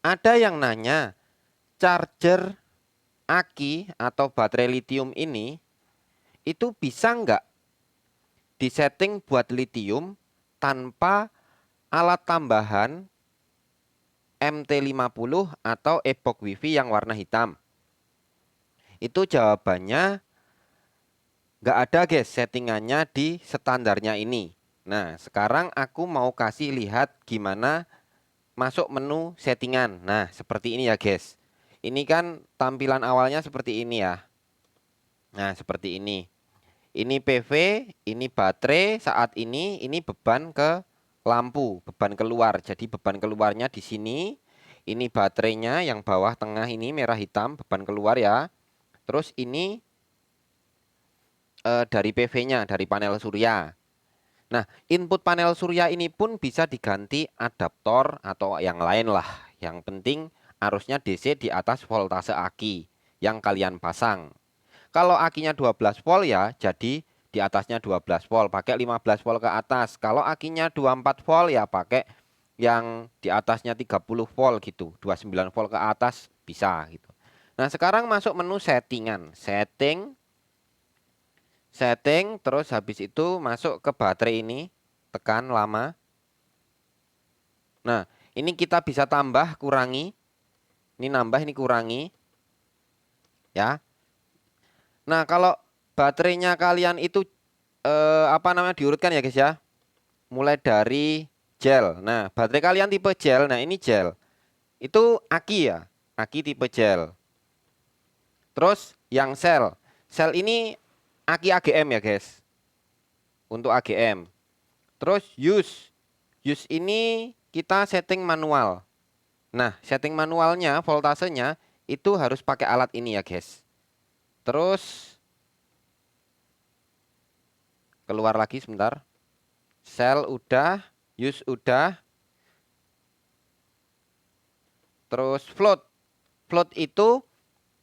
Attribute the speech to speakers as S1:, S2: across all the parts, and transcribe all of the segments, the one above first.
S1: ada yang nanya, charger aki atau baterai litium ini itu bisa nggak disetting buat litium tanpa alat tambahan MT50 atau epoch wifi yang warna hitam? Itu jawabannya nggak ada guys settingannya di standarnya ini. Nah, sekarang aku mau kasih lihat gimana masuk menu settingan. Nah, seperti ini ya guys. Ini kan tampilan awalnya seperti ini ya. Nah, seperti ini. Ini PV, ini baterai saat ini beban ke lampu, beban keluar. Jadi beban keluarnya di sini. Ini baterainya yang bawah tengah ini merah hitam, beban keluar ya. Terus ini dari PV-nya, dari panel surya. Nah, input panel surya ini pun bisa diganti adaptor atau yang lain lah. Yang penting arusnya DC di atas voltase aki yang kalian pasang. Kalau akinya 12 volt ya, jadi di atasnya 12 volt, pakai 15 volt ke atas. Kalau akinya 24 volt ya pakai yang di atasnya 30 volt gitu, 29 volt ke atas bisa gitu. Nah, sekarang masuk menu settingan, setting, terus habis itu masuk ke baterai ini, tekan lama. Nah, ini kita bisa tambah, kurangi. Ini nambah, ini kurangi. Ya. Nah, kalau baterainya kalian itu apa namanya diurutkan ya guys ya. Mulai dari gel. Nah, baterai kalian tipe gel. Nah, ini gel. Itu aki ya. Aki tipe gel. Terus yang sel. Sel ini aki AGM ya guys. Untuk AGM. Terus use. Use ini kita setting manual. Nah, setting manualnya, voltasenya itu harus pakai alat ini ya guys. Terus keluar lagi sebentar. Sel udah, use udah. Terus float. Float itu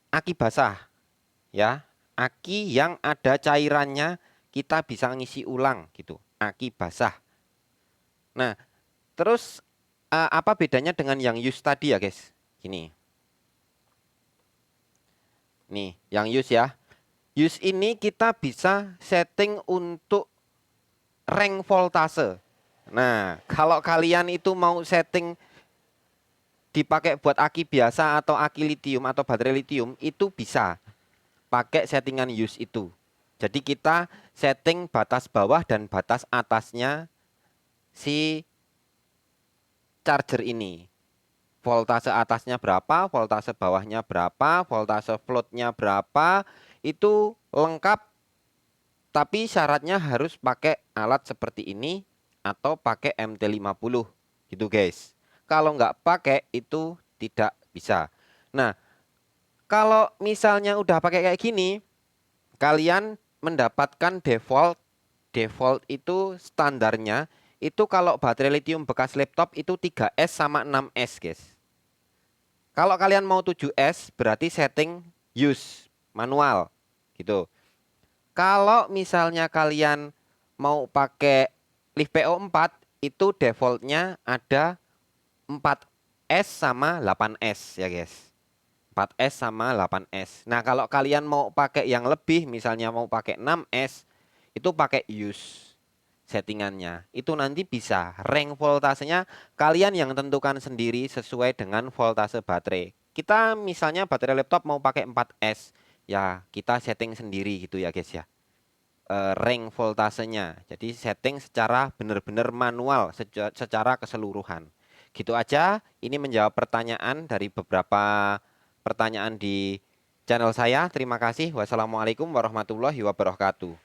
S1: aki basah ya. Aki yang ada cairannya kita bisa ngisi ulang gitu. Aki basah. Nah, terus apa bedanya dengan yang use tadi ya guys? Gini. Nih, yang use ya. Use ini kita bisa setting untuk rank voltase. Nah, kalau kalian itu mau setting dipakai buat aki biasa atau aki litium atau baterai litium itu bisa pakai settingan use itu. Jadi kita setting batas bawah dan batas atasnya si charger ini. Voltase atasnya berapa, voltase bawahnya berapa, voltase floatnya berapa, itu lengkap. Tapi syaratnya harus pakai alat seperti ini atau pakai MT50 gitu guys. Kalau nggak pakai itu tidak bisa. Nah, kalau misalnya udah pakai kayak gini, kalian mendapatkan default. Default itu standarnya itu kalau baterai lithium bekas laptop itu 3S sama 6S guys. Kalau kalian mau 7S berarti setting use manual gitu. Kalau misalnya kalian mau pakai lift PO4 itu defaultnya ada 4S sama 8S ya guys. 4S sama 8S. Nah, kalau kalian mau pakai yang lebih misalnya mau pakai 6S itu pakai use settingannya. Itu nanti bisa rank voltasenya kalian yang tentukan sendiri sesuai dengan voltase baterai. Kita misalnya baterai laptop mau pakai 4S, ya kita setting sendiri gitu ya guys ya. Rank voltasenya. Jadi setting secara benar-benar manual secara keseluruhan. Gitu aja. Ini menjawab pertanyaan dari beberapa pertanyaan di channel saya. Terima kasih. Wassalamualaikum warahmatullahi wabarakatuh.